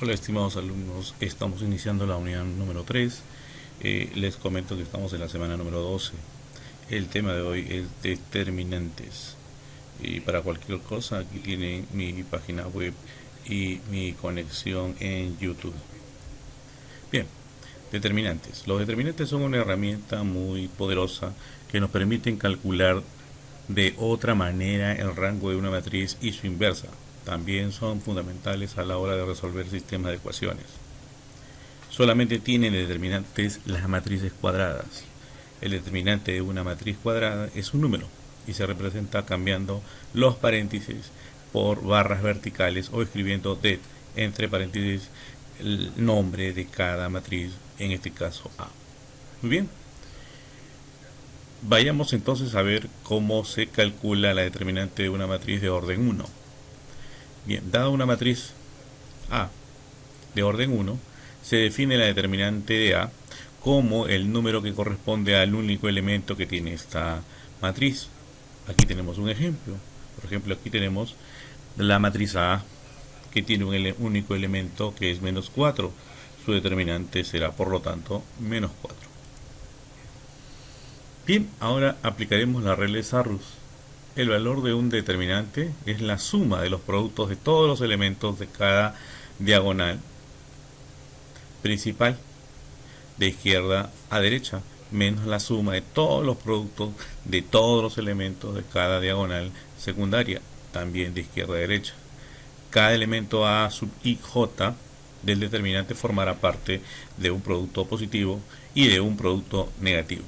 Hola estimados alumnos, estamos iniciando la unidad número 3. Les comento que estamos en la semana número 12. El tema de hoy es determinantes. Y para cualquier cosa, aquí tienen mi página web y mi conexión en YouTube. Bien, determinantes. Los determinantes son una herramienta muy poderosa que nos permiten calcular de otra manera el rango de una matriz y su inversa. También son fundamentales a la hora de resolver sistemas de ecuaciones. Solamente tienen determinantes las matrices cuadradas. El determinante de una matriz cuadrada es un número y se representa cambiando los paréntesis por barras verticales o escribiendo entre paréntesis el nombre de cada matriz, en este caso A. Muy bien. Vayamos entonces a ver cómo se calcula la determinante de una matriz de orden 1. Bien, dada una matriz A de orden 1, se define la determinante de A como el número que corresponde al único elemento que tiene esta matriz. Aquí tenemos un ejemplo. Por ejemplo, aquí tenemos la matriz A que tiene un único elemento que es menos 4. Su determinante será, por lo tanto, menos 4. Bien, ahora aplicaremos la regla de Sarrus. El valor de un determinante es la suma de los productos de todos los elementos de cada diagonal principal de izquierda a derecha menos la suma de todos los productos de todos los elementos de cada diagonal secundaria, también de izquierda a derecha. Cada elemento A sub i j del determinante formará parte de un producto positivo y de un producto negativo.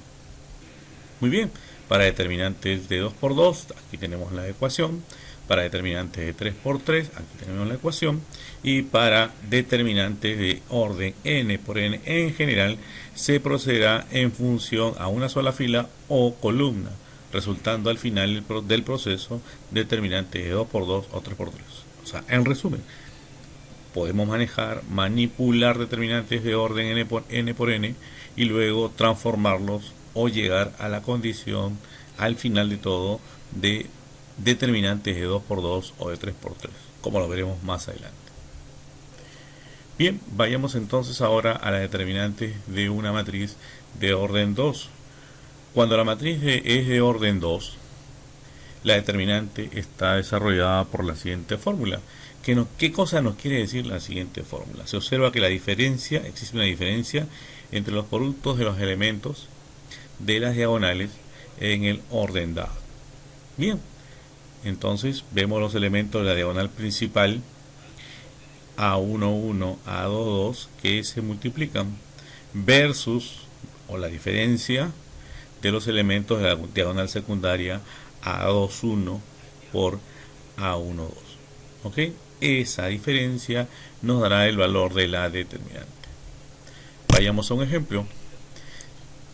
Muy bien, para determinantes de 2 por 2, aquí tenemos la ecuación. Para determinantes de 3 por 3, aquí tenemos la ecuación. Y para determinantes de orden n por n en general, se procederá en función a una sola fila o columna, resultando al final del proceso determinantes de 2 por 2 o 3 por 3. O sea, en resumen, podemos manipular determinantes de orden n por n y luego transformarlos o llegar a la condición al final de todo de determinantes de 2 por 2 o de 3 por 3, como lo veremos más adelante. Bien, vayamos entonces ahora a la determinante de una matriz de orden 2. Cuando la matriz es de orden 2, la determinante está desarrollada por la siguiente fórmula. ¿Qué cosa nos quiere decir la siguiente fórmula? Se observa que existe una diferencia entre los productos de los elementos de las diagonales en el orden dado. Bien, entonces vemos los elementos de la diagonal principal A11, A22 que se multiplican versus o la diferencia de los elementos de la diagonal secundaria A21 por A12. ¿Ok? Esa diferencia nos dará el valor de la determinante. Vayamos a un ejemplo.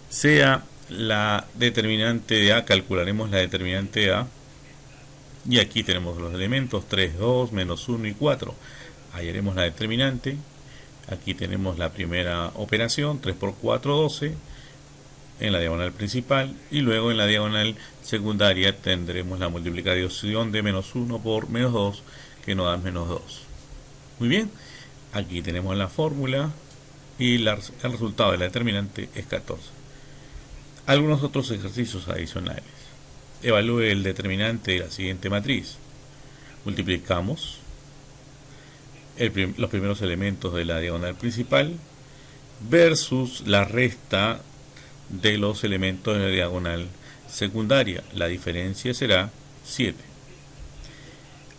Sea la determinante de A, calcularemos la determinante de A. Y aquí tenemos los elementos 3, 2, menos 1 y 4. Hallaremos la determinante. Aquí tenemos la primera operación, 3 por 4, 12, en la diagonal principal. Y luego en la diagonal secundaria tendremos la multiplicación de menos 1 por menos 2, que nos da menos 2. Muy bien, aquí tenemos la fórmula y el resultado de la determinante es 14. Algunos otros ejercicios adicionales. Evalúe el determinante de la siguiente matriz. Multiplicamos los primeros elementos de la diagonal principal versus la resta de los elementos de la diagonal secundaria. La diferencia será 7.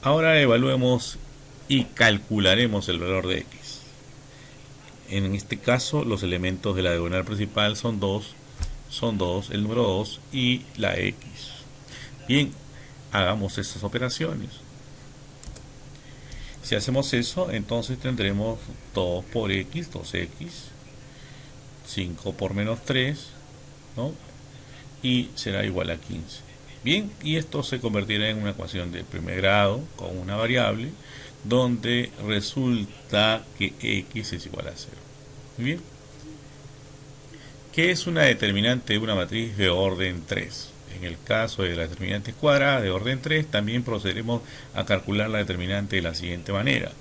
Ahora evaluemos y calcularemos el valor de x. En este caso, los elementos de la diagonal principal son 2, el número 2 y la x. Bien, hagamos estas operaciones. Si hacemos eso, entonces tendremos 2 por x, 2x, 5 por menos 3, ¿no? Y será igual a 15. Bien, y esto se convertirá en una ecuación de primer grado con una variable donde resulta que x es igual a 0. Muy bien. ¿Qué es una determinante de una matriz de orden 3? En el caso de la determinante cuadrada de orden 3, también procederemos a calcular la determinante de la siguiente manera.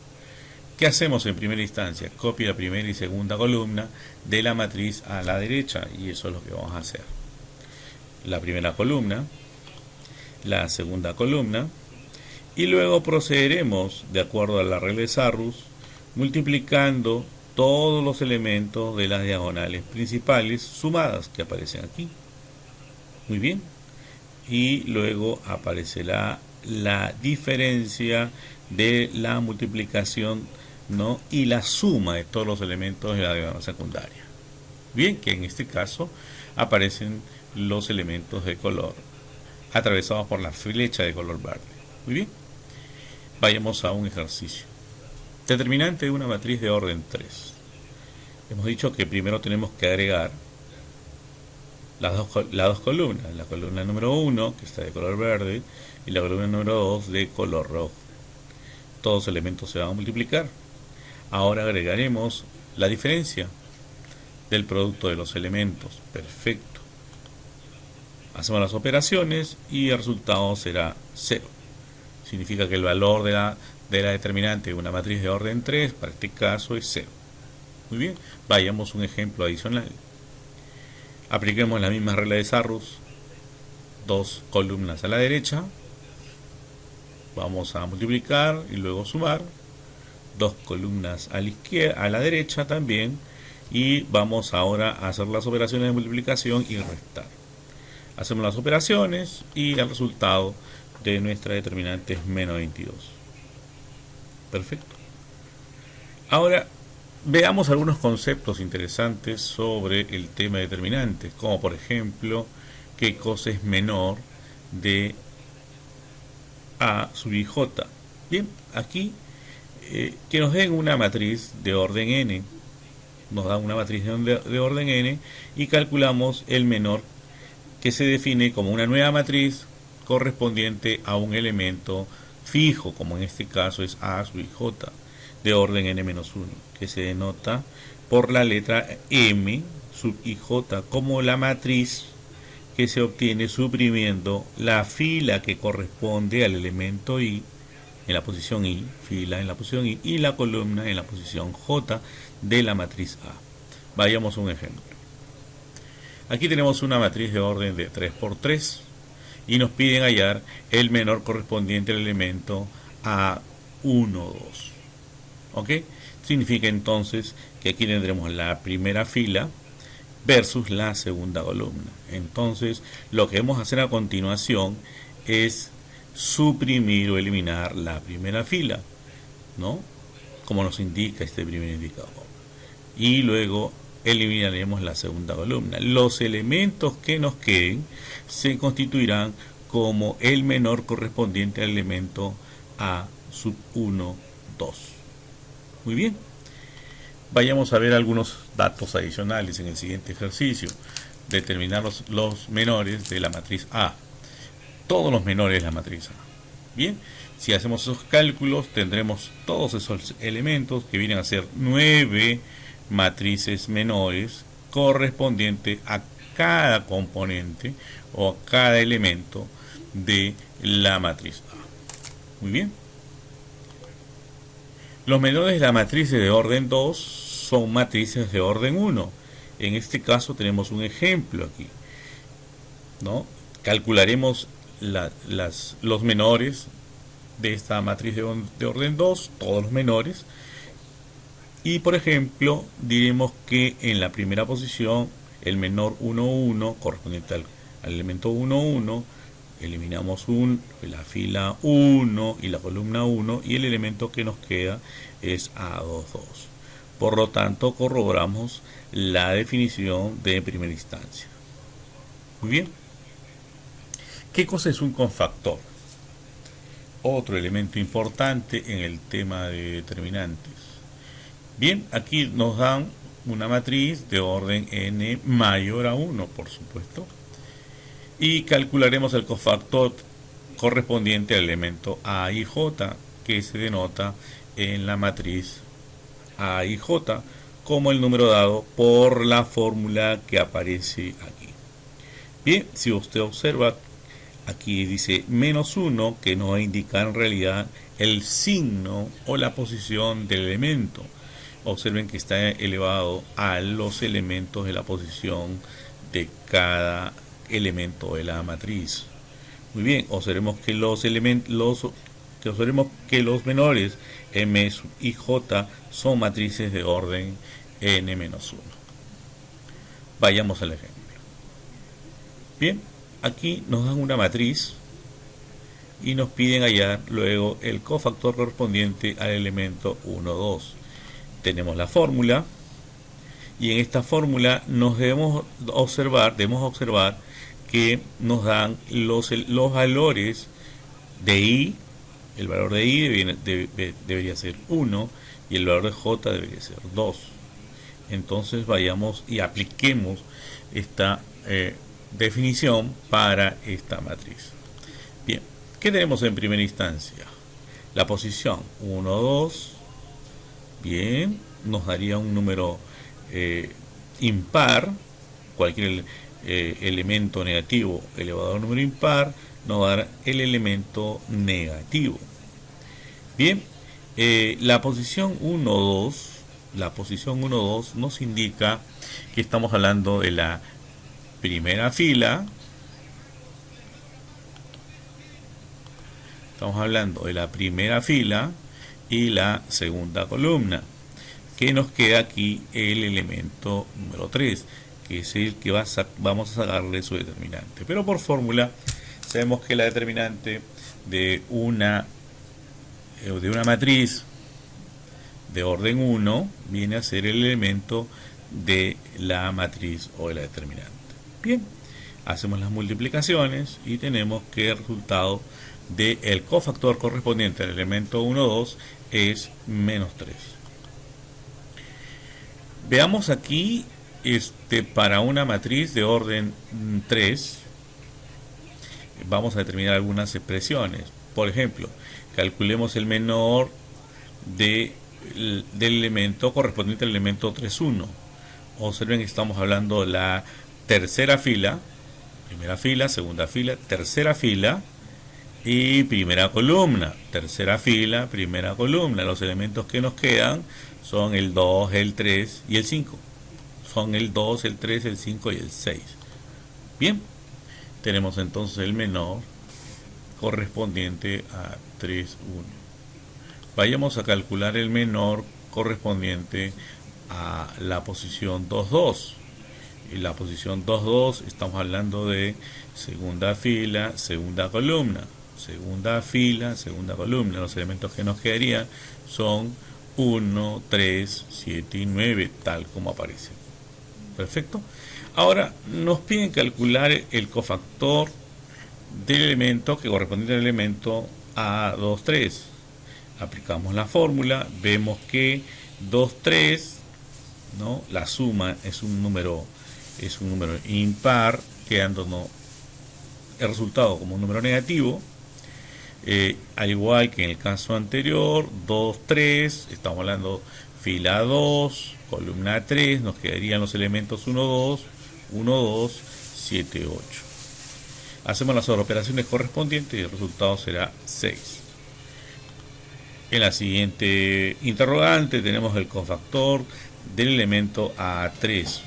¿Qué hacemos en primera instancia? Copia la primera y segunda columna de la matriz a la derecha, y eso es lo que vamos a hacer. La primera columna, la segunda columna, y luego procederemos, de acuerdo a la regla de Sarrus, multiplicando todos los elementos de las diagonales principales sumadas que aparecen aquí. Muy bien. Y luego aparecerá la diferencia de la multiplicación, ¿no?, y la suma de todos los elementos de la diagonal secundaria. Bien, que en este caso aparecen los elementos de color atravesados por la flecha de color verde. Muy bien. Vayamos a un ejercicio. Determinante de una matriz de orden 3. Hemos dicho que primero tenemos que agregar las dos columnas, la columna número 1, que está de color verde, y la columna número 2 de color rojo. Todos los elementos se van a multiplicar. Ahora agregaremos la diferencia del producto de los elementos. Perfecto. Hacemos las operaciones y el resultado será 0. Significa que el valor de la determinante de una matriz de orden 3, para este caso, es 0. Muy bien, vayamos a un ejemplo adicional. Apliquemos la misma regla de Sarrus. Dos columnas a la derecha. Vamos a multiplicar y luego sumar. Dos columnas a la izquierda, a la derecha también. Y vamos ahora a hacer las operaciones de multiplicación y restar. Hacemos las operaciones y el resultado de nuestra determinante es menos 22. Perfecto. Ahora veamos algunos conceptos interesantes sobre el tema de determinantes, como por ejemplo, qué cosa es menor de A sub i j. Bien, aquí que nos den una matriz de orden n, nos da una matriz de orden n y calculamos el menor, que se define como una nueva matriz correspondiente a un elemento fijo, como en este caso es A sub i j, de orden n-1, que se denota por la letra m sub i j como la matriz que se obtiene suprimiendo la fila que corresponde al elemento i en la posición i, fila en la posición i, y la columna en la posición j de la matriz A. Vayamos a un ejemplo. Aquí tenemos una matriz de orden de 3×3 y nos piden hallar el menor correspondiente al elemento A1, 2. ¿Ok? Significa entonces que aquí tendremos la primera fila versus la segunda columna. Entonces, lo que vamos a hacer a continuación es suprimir o eliminar la primera fila, ¿no?, como nos indica este primer indicador. Y luego eliminaremos la segunda columna. Los elementos que nos queden se constituirán como el menor correspondiente al elemento A sub 1, 2. Muy bien. Vayamos a ver algunos datos adicionales en el siguiente ejercicio. Determinar los menores de la matriz A. Todos los menores de la matriz A. Bien, si hacemos esos cálculos, tendremos todos esos elementos que vienen a ser 9 matrices menores correspondientes a cada componente o a cada elemento de la matriz A. Muy bien. Los menores de la matriz de orden 2 son matrices de orden 1. En este caso tenemos un ejemplo aquí, ¿no? Calcularemos los menores de esta matriz de orden 2, todos los menores. Y por ejemplo, diremos que en la primera posición, el menor 1, 1, correspondiente al elemento 1, 1, eliminamos la fila 1 y la columna 1, y el elemento que nos queda es A2, 2. Por lo tanto, corroboramos la definición de primera instancia. Muy bien. ¿Qué cosa es un cofactor? Otro elemento importante en el tema de determinantes. Bien, aquí nos dan una matriz de orden n mayor a 1, por supuesto, y calcularemos el cofactor correspondiente al elemento A y J, que se denota en la matriz A y J como el número dado por la fórmula que aparece aquí. Bien, si usted observa, aquí dice -1, que nos indica en realidad el signo o la posición del elemento. Observen que está elevado a los elementos de la posición de cada elemento de la matriz. Muy bien, observemos que los menores M y J son matrices de orden n-1. Vayamos al ejemplo. Bien, aquí nos dan una matriz y nos piden hallar luego el cofactor correspondiente al elemento 1, 2. Tenemos la fórmula y en esta fórmula debemos observar que nos dan los valores de I. El valor de I debería ser 1 y el valor de J debería ser 2. Entonces vayamos y apliquemos esta definición para esta matriz. Bien, ¿qué tenemos en primera instancia? La posición 1, 2. Bien, nos daría un número impar. Cualquier elemento negativo elevado a un número impar nos va a dar el elemento negativo. Bien, la posición 1, 2. La posición 1, 2 nos indica que estamos hablando de la primera fila. Estamos hablando de la primera fila y la segunda columna. Que nos queda aquí el elemento número 3, que es el que vamos a sacarle su determinante. Pero por fórmula sabemos que la determinante de una matriz de orden 1 viene a ser el elemento de la matriz o de la determinante. Bien, hacemos las multiplicaciones y tenemos que el resultado del cofactor correspondiente al elemento 1, 2 es menos 3. Veamos aquí para una matriz de orden 3 vamos a determinar algunas expresiones. Por ejemplo, calculemos el menor del elemento correspondiente al elemento 3, 1. Observen que estamos hablando de la tercera fila, primera fila, segunda fila, tercera fila y primera columna. Tercera fila, primera columna. Los elementos que nos quedan son el 2, el 3 y el 5. Son el 2, el 3, el 5 y el 6. Bien, tenemos entonces el menor correspondiente a 3, 1. Vayamos a calcular el menor correspondiente a la posición 2, 2. En la posición 2, 2 estamos hablando de segunda fila, segunda columna. Segunda fila, segunda columna. Los elementos que nos quedarían son 1, 3, 7 y 9, tal como aparece. Perfecto. Ahora nos piden calcular el cofactor del elemento que corresponde al elemento A2, 3. Aplicamos la fórmula, vemos que 2, 3, ¿no? La suma es un número impar, quedándonos el resultado como un número negativo. Al igual que en el caso anterior, 2, 3, estamos hablando fila 2, columna 3, nos quedarían los elementos 1, 2, 1, 2, 7, 8. Hacemos las operaciones correspondientes y el resultado será 6. En la siguiente interrogante tenemos el cofactor del elemento A3.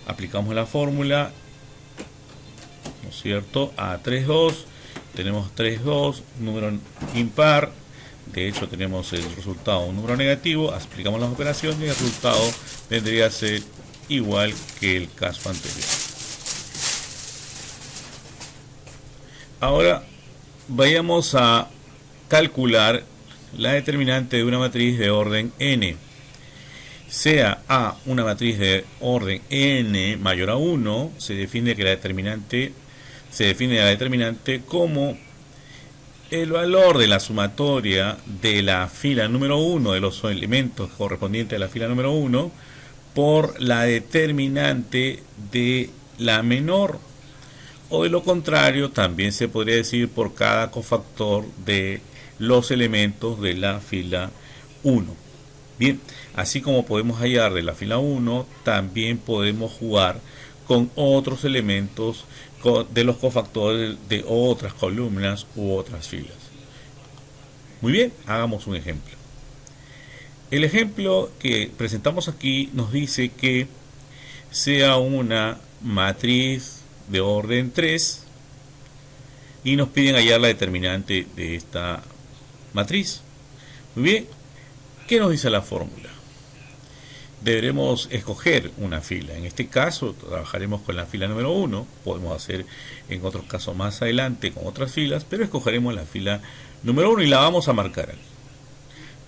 Aplicamos la fórmula, ¿no es cierto? A3, 2. Tenemos 3, 2, número impar. De hecho tenemos el resultado un número negativo. Aplicamos las operaciones y el resultado vendría a ser igual que el caso anterior. Ahora vayamos a calcular la determinante de una matriz de orden n. Sea A una matriz de orden n mayor a 1, se define la determinante como el valor de la sumatoria de la fila número 1, de los elementos correspondientes a la fila número 1, por la determinante de la menor. O de lo contrario, también se podría decir por cada cofactor de los elementos de la fila 1. Bien, así como podemos hallar de la fila 1, también podemos jugar con otros elementos de los cofactores de otras columnas u otras filas. Muy bien, hagamos un ejemplo. El ejemplo que presentamos aquí nos dice que sea una matriz de orden 3 y nos piden hallar la determinante de esta matriz. Muy bien, ¿qué nos dice la fórmula? Deberemos escoger una fila. En este caso trabajaremos con la fila número 1. Podemos hacer en otros casos más adelante con otras filas, pero escogeremos la fila número 1 y la vamos a marcar aquí.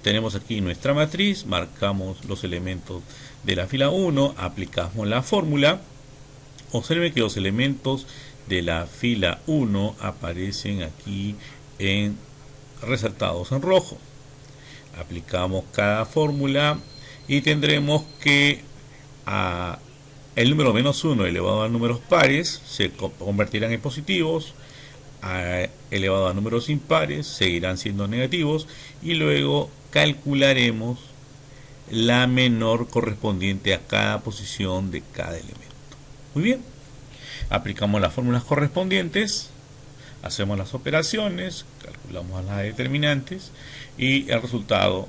Tenemos aquí nuestra matriz, marcamos los elementos de la fila 1, aplicamos la fórmula. Observen que los elementos de la fila 1 aparecen aquí resaltados en rojo. Aplicamos cada fórmula y tendremos que el número menos 1 elevado a números pares se convertirán en positivos, elevado a números impares seguirán siendo negativos, y luego calcularemos la menor correspondiente a cada posición de cada elemento. Muy bien, aplicamos las fórmulas correspondientes, hacemos las operaciones, calculamos las determinantes y el resultado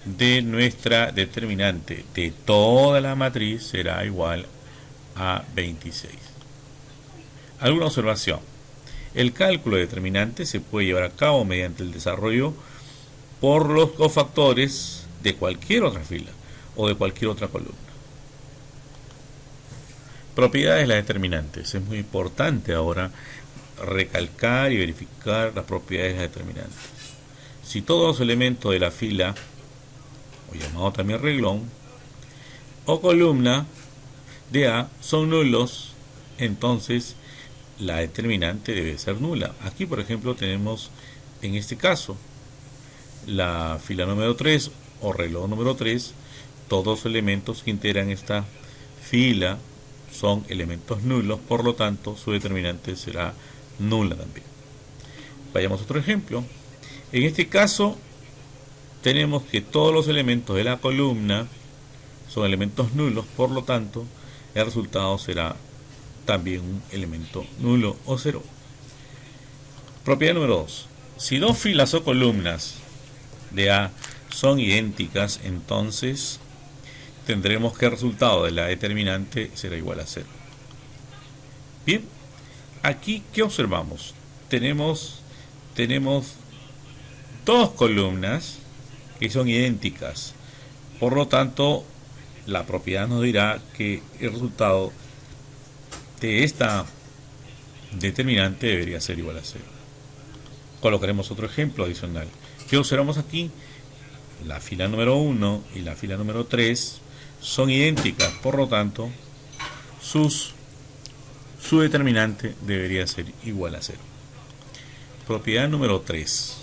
de nuestra determinante de toda la matriz será igual a 26. ¿Alguna observación? El cálculo de determinantes se puede llevar a cabo mediante el desarrollo por los cofactores de cualquier otra fila o de cualquier otra columna. Propiedades de las determinantes. Es muy importante ahora recalcar y verificar las propiedades de las determinantes. Si todos los elementos de la fila, o llamado también reglón, o columna de A son nulos, entonces la determinante debe ser nula. Aquí, por ejemplo, tenemos en este caso la fila número 3 o reloj número 3. Todos los elementos que integran esta fila son elementos nulos, por lo tanto su determinante será nula también. Vayamos a otro ejemplo. En este caso tenemos que todos los elementos de la columna son elementos nulos, por lo tanto el resultado será también un elemento nulo o cero. Propiedad número 2. Si dos filas o columnas de A son idénticas, entonces tendremos que el resultado de la determinante será igual a 0. Bien, aquí ¿qué observamos? Tenemos dos columnas que son idénticas, por lo tanto la propiedad nos dirá que el resultado de esta determinante debería ser igual a 0. Colocaremos otro ejemplo adicional. ¿Qué observamos aquí? La fila número 1 y la fila número 3 son idénticas, por lo tanto su determinante debería ser igual a 0. Propiedad número 3.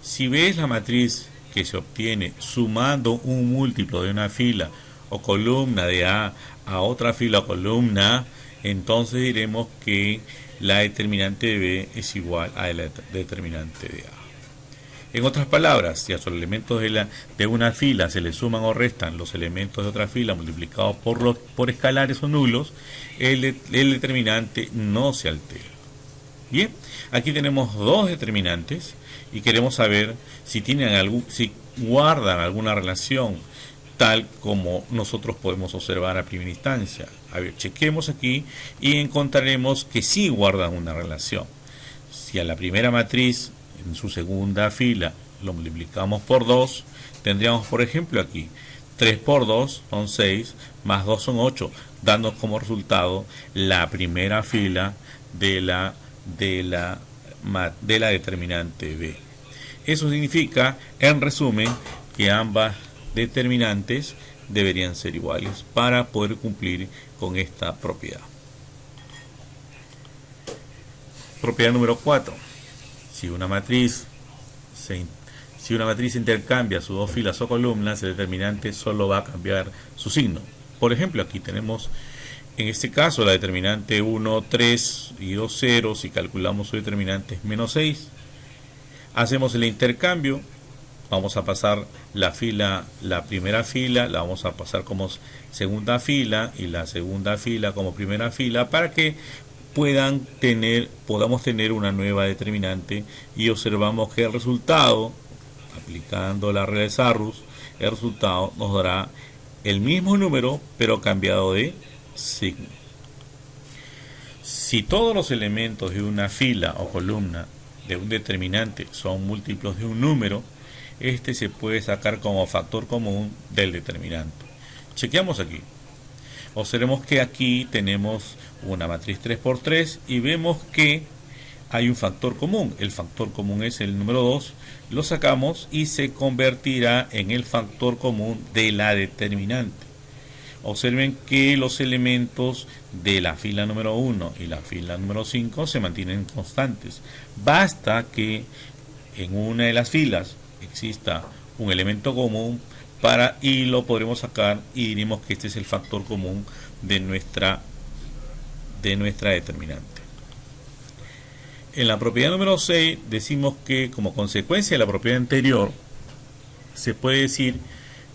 Si ves la matriz que se obtiene sumando un múltiplo de una fila o columna de A a otra fila o columna, entonces diremos que la determinante de B es igual a la determinante de A. En otras palabras, si a los elementos de una fila se le suman o restan los elementos de otra fila multiplicados por escalares o nulos, el determinante no se altera. Bien, aquí tenemos dos determinantes y queremos saber si guardan alguna relación, tal como nosotros podemos observar a primera instancia. A ver, chequemos aquí y encontraremos que sí guardan una relación. Si a la primera matriz en su segunda fila lo multiplicamos por 2, tendríamos, por ejemplo, aquí 3 por 2 son 6, más 2 son 8, dando como resultado la primera fila de la determinante B. Eso significa, en resumen, que ambas determinantes deberían ser iguales para poder cumplir con esta propiedad. Propiedad número 4. Si una matriz intercambia sus dos filas o columnas, el determinante solo va a cambiar su signo. Por ejemplo, aquí tenemos en este caso la determinante 1, 3 y 2, 0. Si calculamos su determinante es menos 6. Hacemos el intercambio. Vamos a pasar la primera fila, la vamos a pasar como segunda fila y la segunda fila como primera fila para que podamos tener una nueva determinante y observamos que el resultado, aplicando la regla de Sarrus, el resultado nos dará el mismo número pero cambiado de signo. Si todos los elementos de una fila o columna de un determinante son múltiplos de un número, este se puede sacar como factor común del determinante. Chequeamos aquí. Observemos que aquí tenemos una matriz 3×3 y vemos que hay un factor común. El factor común es el número 2. Lo sacamos y se convertirá en el factor común de la determinante. Observen que los elementos de la fila número 1 y la fila número 5 se mantienen constantes. Basta que en una de las filas exista un elemento común y lo podremos sacar y diremos que este es el factor común de nuestra determinante. En la propiedad número 6 decimos que como consecuencia de la propiedad anterior se puede decir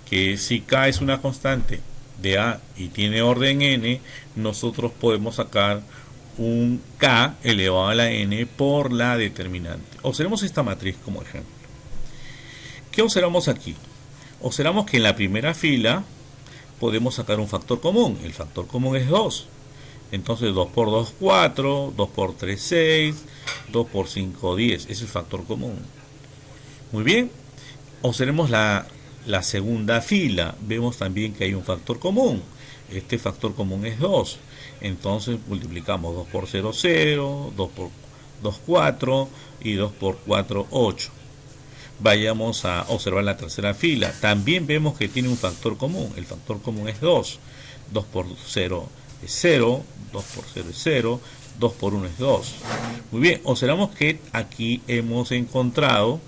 que si K es una constante de A y tiene orden n, nosotros podemos sacar un K elevado a la n por la determinante. Observemos esta matriz como ejemplo. ¿Qué observamos aquí? Observamos que en la primera fila podemos sacar un factor común. El factor común es 2. Entonces 2 por 2, 4, 2 por 3, 6, 2 por 5, 10. Es el factor común. Muy bien. Observemos la segunda fila. Vemos también que hay un factor común. Este factor común es 2. Entonces multiplicamos 2 por 0, 0, 2 por 2, 4 y 2 por 4, 8. Vayamos a observar la tercera fila. También vemos que tiene un factor común. El factor común es 2. 2 por 0 es 0. 2 por 0 es 0. 2 por 1 es 2. Muy bien. Observamos que aquí hemos encontrado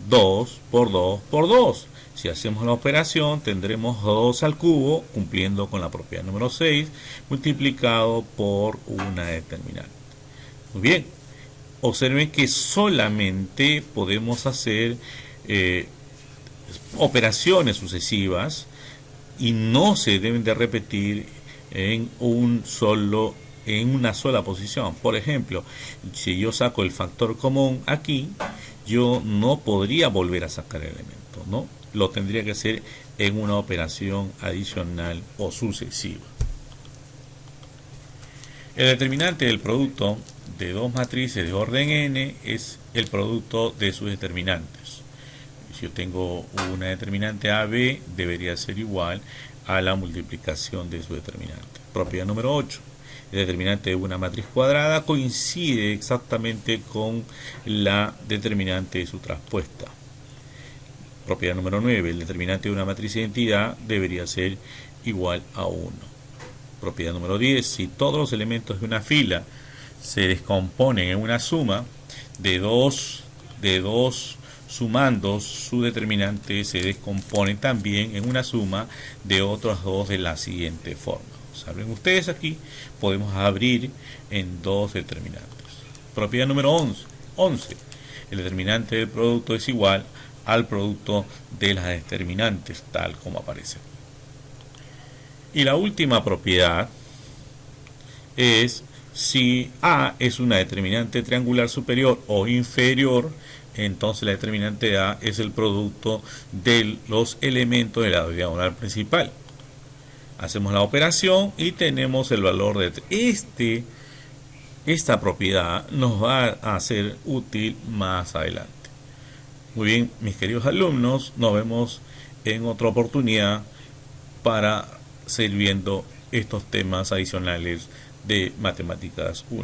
2 por 2 por 2. Si hacemos la operación, tendremos 2 al cubo, cumpliendo con la propiedad número 6, multiplicado por una determinante. Muy bien. Observen que solamente podemos hacer operaciones sucesivas y no se deben de repetir en una sola posición. Por ejemplo, si yo saco el factor común aquí, yo no podría volver a sacar el elemento, ¿no? Lo tendría que hacer en una operación adicional o sucesiva. El determinante del producto de dos matrices de orden n es el producto de sus determinantes. Si yo tengo una determinante AB, debería ser igual a la multiplicación de su determinante. Propiedad número 8. El determinante de una matriz cuadrada coincide exactamente con la determinante de su traspuesta. Propiedad número 9. El determinante de una matriz de identidad debería ser igual a 1. Propiedad número 10. Si todos los elementos de una fila se descomponen en una suma de dos sumandos, su determinante se descompone también en una suma de otras dos de la siguiente forma. Saben ustedes aquí, podemos abrir en dos determinantes. Propiedad número 11. El determinante del producto es igual al producto de las determinantes, tal como aparece. Y la última propiedad es si A es una determinante triangular superior o inferior, entonces la determinante de A es el producto de los elementos de la diagonal principal. Hacemos la operación y tenemos el valor de esta propiedad nos va a ser útil más adelante. Muy bien, mis queridos alumnos, nos vemos en otra oportunidad para seguir viendo estos temas adicionales de Matemáticas 1.